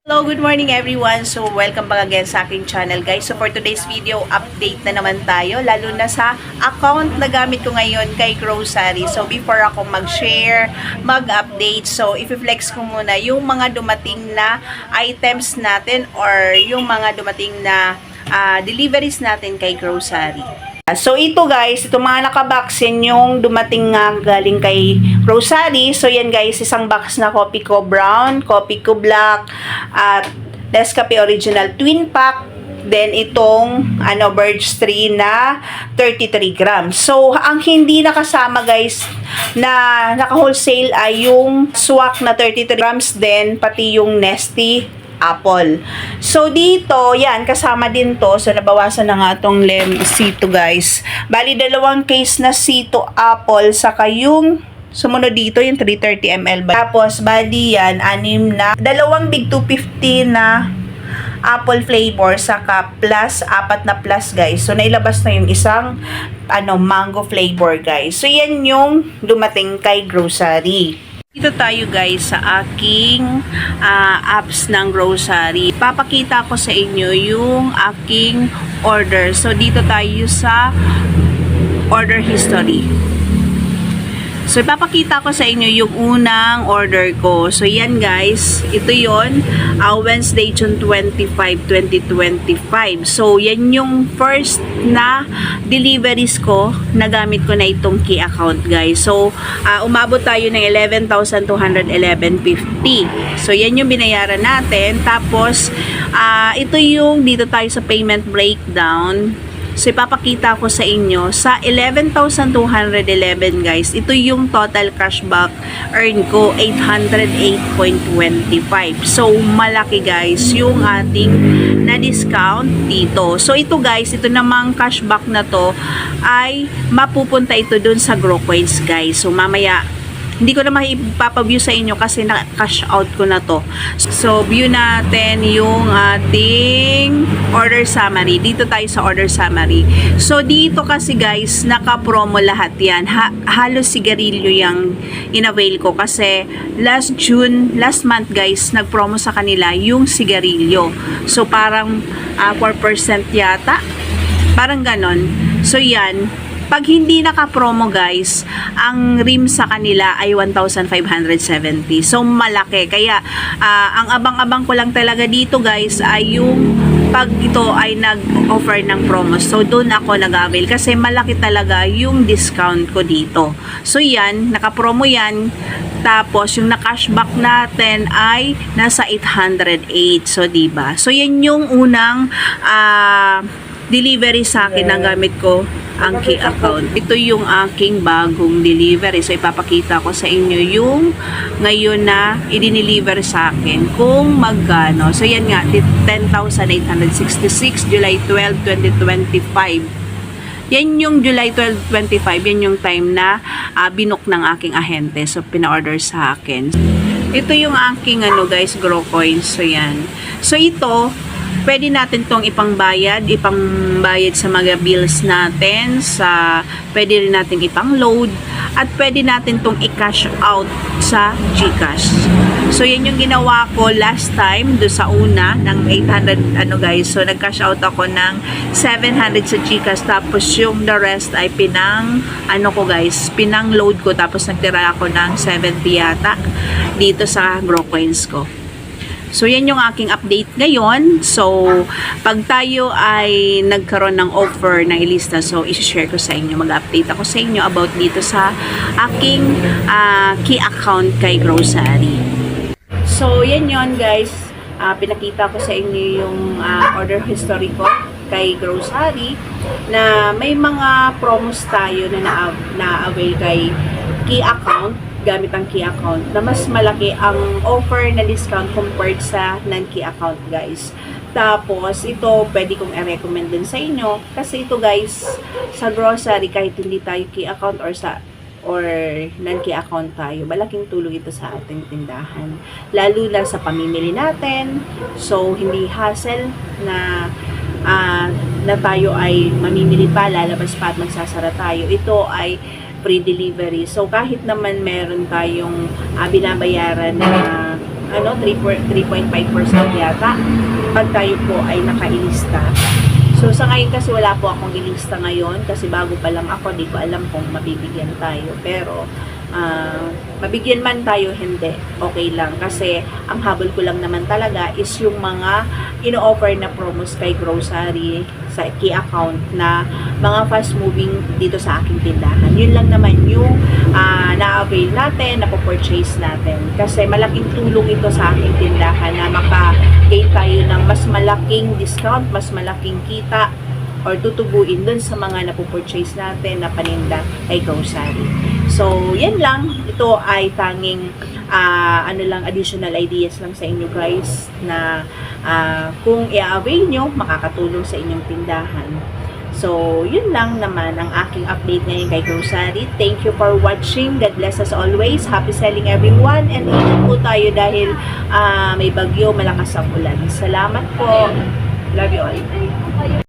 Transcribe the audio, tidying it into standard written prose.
Hello, good morning everyone. So, welcome back again sa aking channel guys. So, for today's video, update na naman tayo. Lalo na sa account na gamit ko ngayon kay Grocery. So, before ako mag-share, mag-update. So, i-flex ko muna yung mga dumating na items natin or yung mga dumating na deliveries natin kay Grocery. So, ito guys, ito mga nakabaksin yung dumating nga galing kay Grocery. So, yan guys, isang box na Copico Brown, Copico Black, at Nescafe Original Twin Pack. Then, itong Birch 3 na 33 grams. So, ang hindi nakasama guys na naka-wholesale ay yung swak na 33 grams din, pati yung Nesty apple. So, dito, yan, kasama din to. So, nabawasan na nga itong C2 guys. Bali, dalawang case na C2 apple, saka yung sumunod dito, yung 330 ml. Tapos, bali yan, dalawang big 250 na apple flavor, saka plus, apat na plus guys. So, nailabas na yung isang, mango flavor guys. So, yan yung dumating kay Grocery. Dito tayo guys sa aking apps ng Grocery. Papakita ko sa inyo yung aking order. So, dito tayo sa order history. So, ipapakita ko sa inyo yung unang order ko. So, yan guys. Ito yon Wednesday, June 25, 2025. So, yan yung first na deliveries ko. Nagamit ko na itong key account guys. So, umabot tayo ng 11,211.50. So, yan yung binayaran natin. Tapos, ito yung dito tayo sa payment breakdown. So, ipapakita ko sa inyo, sa 11,211 guys, ito yung total cashback earn ko, 808.25. So, malaki guys yung ating na-discount dito. So, ito guys, ito namang cashback na to ay mapupunta ito dun sa GrowCoins guys. So, mamaya, hindi ko na maipapaview sa inyo kasi na-cash out ko na to. So, view natin yung ating order summary. Dito tayo sa order summary. So, dito kasi guys, naka-promo lahat yan. Halos sigarilyo yung in-avail ko kasi last month guys, nag-promo sa kanila yung sigarilyo. So, parang 4% yata. Parang ganon. So, yan. Pag hindi naka-promo guys, ang rim sa kanila ay 1,570. So, malaki. Kaya, ang abang-abang ko lang talaga dito guys ay yung pag ito ay nag-offer ng promo. So, doon ako nag-avail kasi malaki talaga yung discount ko dito. So, yan. Naka-promo yan. Tapos, yung na-cashback natin ay nasa 808. So, diba? So, yan yung unang delivery sa akin na gamit ko ang key account. Ito yung aking bagong delivery. So, ipapakita ko sa inyo yung ngayon na i-deliver sa akin kung magkano. So, yan nga, 10,866, July 12, 2025. Yan yung July 12, 25. Yan yung time na binook ng aking ahente. So, pina-order sa akin. Ito yung aking guys, GrowCoins. So, yan. So, ito, pwede natin tong ipangbayad sa mga bills natin, pwede rin natin ipang-load, at pwede natin tong i-cash out sa GCash. So, yan yung ginawa ko last time, do sa una, ng 800, guys. So, nag-cash out ako ng 700 sa GCash, tapos yung the rest ay pinang-load ko, tapos nagtira ako ng 70 yata dito sa GrowCoins ko. So, yan yung aking update ngayon. So, pag tayo ay nagkaroon ng offer na ilista, so, isi-share ko sa inyo. Mag-update ako sa inyo about dito sa aking key account kay Grocery. So, yan yon guys. Pinakita ko sa inyo yung order history ko kay Grocery na may mga promos tayo na na-avail kay key account, gamit ang key account, na mas malaki ang offer na discount compared sa non-key account guys. Tapos ito pwede kong i-recommend din sa inyo kasi ito guys, sa Grocery kahit hindi tayo key account or non-key account tayo, malaking tulong ito sa ating tindahan, lalo na sa pamimili natin. So, hindi hassle na tayo ay mamimili pa, lalabas pa at magsasara tayo. Ito ay free delivery. So, kahit naman meron tayong binabayaran na 3.5% yata pag tayo po ay nakailista. So sa ngayon kasi wala po akong ilista ngayon kasi bago pa lang ako, di ko alam kung mabibigyan tayo. Pero mabigyan man tayo, hindi. Okay lang. Kasi ang habol ko lang naman talaga is yung mga ino-offer na promos kay grocery sa key account na mga fast moving dito sa aking tindahan. Yun lang naman yung na-avail natin, na-purchase natin. Kasi malaking tulong ito sa aking tindahan na maka-gain tayo ng mas malaking discount, mas malaking kita or tutubuin dun sa mga napupurchase natin na paninda ay grocery. So, yan lang. Ito ay tanging additional ideas lang sa inyo guys na kung i-avail nyo, makakatulong sa inyong tindahan. So, yun lang naman ang aking update ngayon kay grocery. Thank you for watching. God bless us always. Happy selling everyone. And ingat po tayo dahil may bagyo, malakas ang ulan. Salamat po. Love you all.